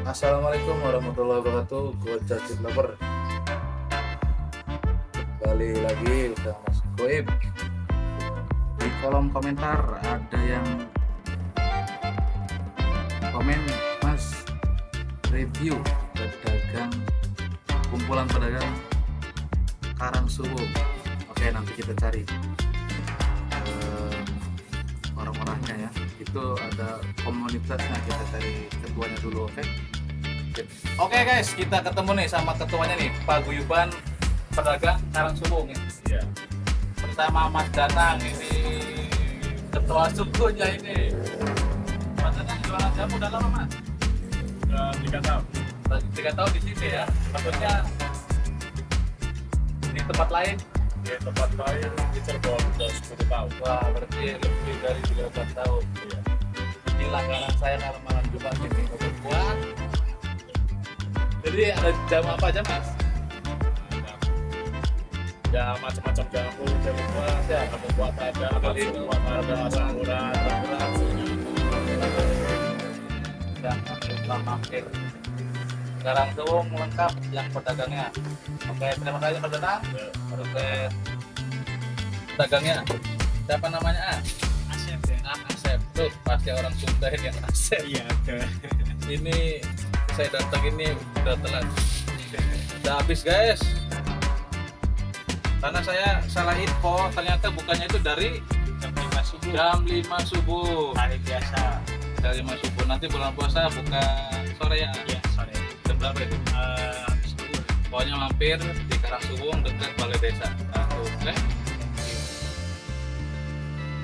Assalamualaikum warahmatullahi wabarakatuh. Gue Cacit Lover. Kembali lagi udah Mas Goib. Di kolom komentar ada yang komen, Mas, review kumpulan pedagang Karangsuwung. Oke, nanti kita cari orang-orangnya ya. Itu ada komunitasnya, kita cari ketuanya dulu. Oke guys, kita ketemu nih sama ketuanya nih, Paguyuban Pedagang Karangsuwung ya. Iya. Pertama Mas Danang, ini ketua sukunya ini. Mas Danang jualan jamu udah lama, Mas? Udah 3 tahun. 3 tahun di sini ya. Maksudnya di tempat lain? Di tempat lain di Cirebon udah 10 tahun. Wah, berarti lebih dari 13 tahun. Iya. Ini langganan saya kalau malam Jumat ini buat. Jadi ada jamu apa aja, Mas? Ya macam-macam jamu, jamu buat, Ya. jamu buat ada, jamu buat ada, asam urat, Jangan lupa mampir. Karangsuwung lengkap yang pedagangnya. Oke, terima kasih Mas Danang. Oke, pedagangnya. Siapa namanya? Asep ya. Asep. Tuh, pasti orang Sunda ini yang Asep. Iya, Ini saya datang ini udah telat. Udah habis guys. Karena saya salah info, ternyata bukannya itu dari jam 5 subuh. jam 5 subuh. Hari biasa. Dari 5 subuh. Nanti bulan puasa buka sore ya. Iya, sore. Jam berapa itu? Habis dulu. Pokoknya mampir di Karangsuwung dekat Balai Desa. Oke.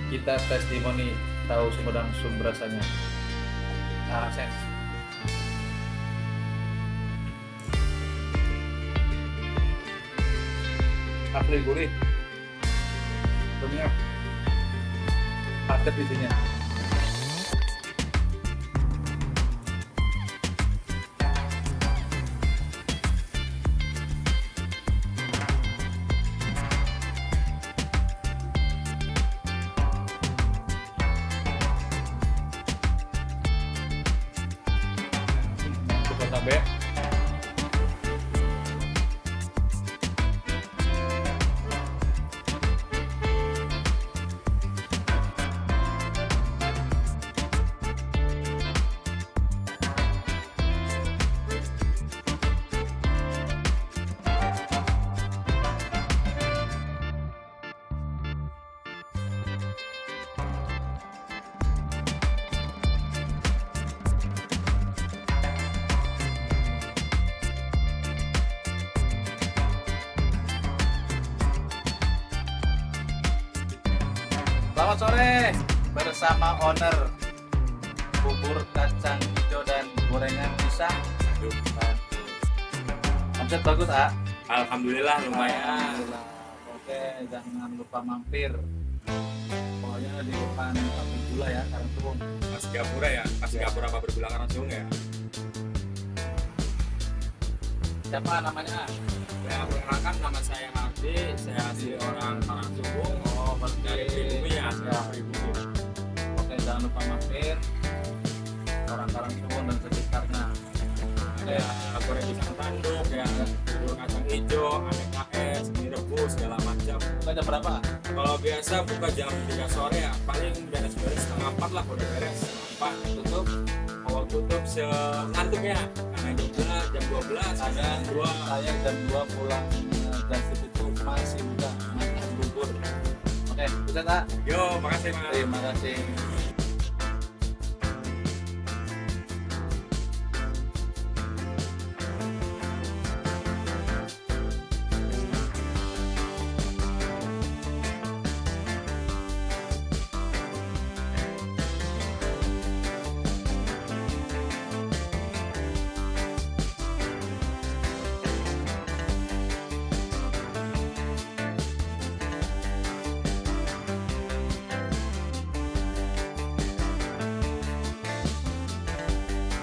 Kita testimoni tahu Sumedang sumber rasanya. Asep. Asli gurih. Tentunya paket isinya. Coba sampai. Selamat sore bersama owner bubur kacang hijau dan gorengan pisang. Omset bagus, A. Alhamdulillah lumayan. Alhamdulillah. Oke, jangan lupa mampir. Pokoknya di depan pabrik gula ya, Karangsuwung. Mas Gapura ya, Mas Gapura pabrik gula Karangsuwung ya. Siapa namanya? Ya, perkenalkan nama saya Ardi, saya asli orang Karangsuwung. Oh, berarti Dari Pribumi ya, Ya. Pribumi. Oke, jangan lupa mampir. Orang Karangsuwung dan sekitarnya. Ada goreng pisang tanduk, ya, bubur kacang hijau, aneka es, mie rebus, segala macam. Buka jam berapa? Kalau biasa buka jam 3 sore ya, paling beres-beres setengah 4 lah udah beres. Setengah 4 Tutup. kalau tutup sengantuknya, karena jam 12, Kadang jam 2. saya jam 2 pulang dan itu masih buka makan bubur. Oke, bisa tak? Yo, makasih mas. Terima kasih.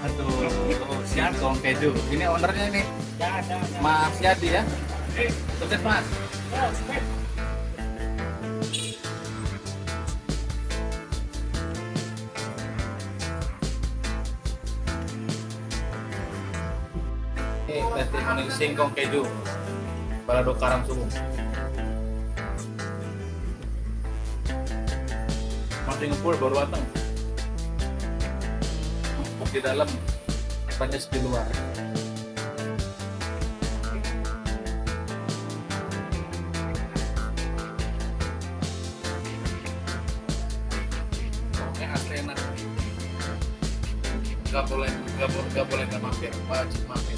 Aduh, siap dong keju. Ini ownernya nih, Ya, ada. Mas Yadi ya. Sukses Mas. Ini testimoni singkong keju balado Karangsuwung. Masih ngepul baru matang. Di dalam, panas di luar. Oke, asli enak. Gak boleh nggak mampir, wajib mampir.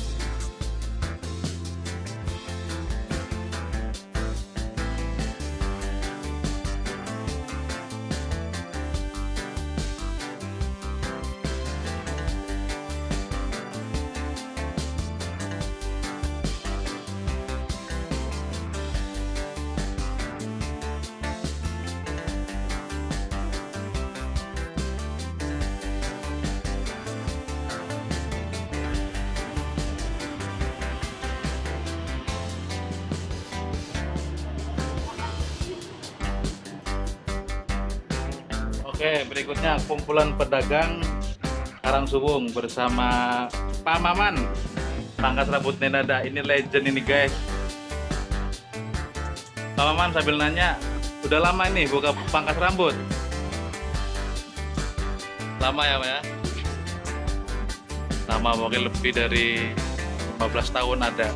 Oke, berikutnya kumpulan pedagang Karangsuwung bersama Pak Maman, pangkas rambut Nenada. Ini legend ini guys. Pak Maman sambil nanya, udah lama ini buka pangkas rambut? Lama ya Pak ya? Lama, mungkin lebih dari 15 tahun ada.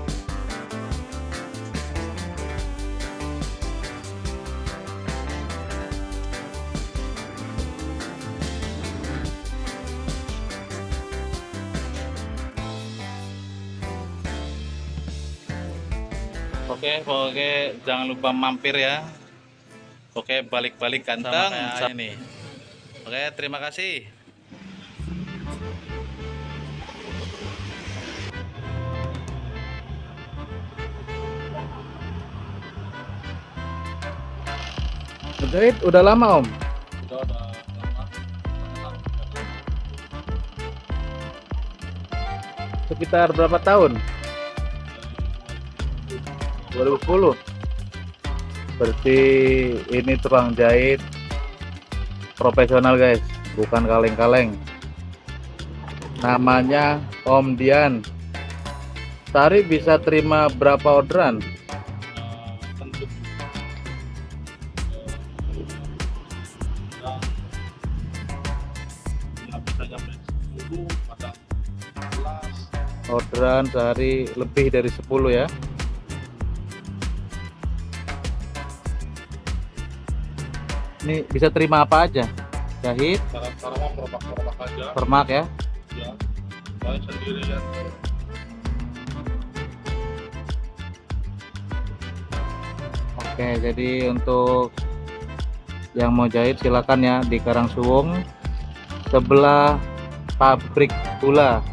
Oke, jangan lupa mampir ya. Oke, balik-balik kantong ini. Oke, terima kasih. Udah lama Om? Udah lama. Sekitar berapa tahun? 2010. Berarti ini tukang jahit profesional guys, bukan kaleng-kaleng. Namanya Om Dian. Sehari bisa terima berapa orderan? Tentu nggak bisa sampai 10, kadang 11. Orderan sehari lebih dari 10 ya. Ini bisa terima apa aja? Jahit, Cara-cara mah permak-permak aja. permak ya. Ya, saya sendirian. Oke, jadi untuk yang mau jahit silakan ya di Karangsuwung sebelah pabrik gula.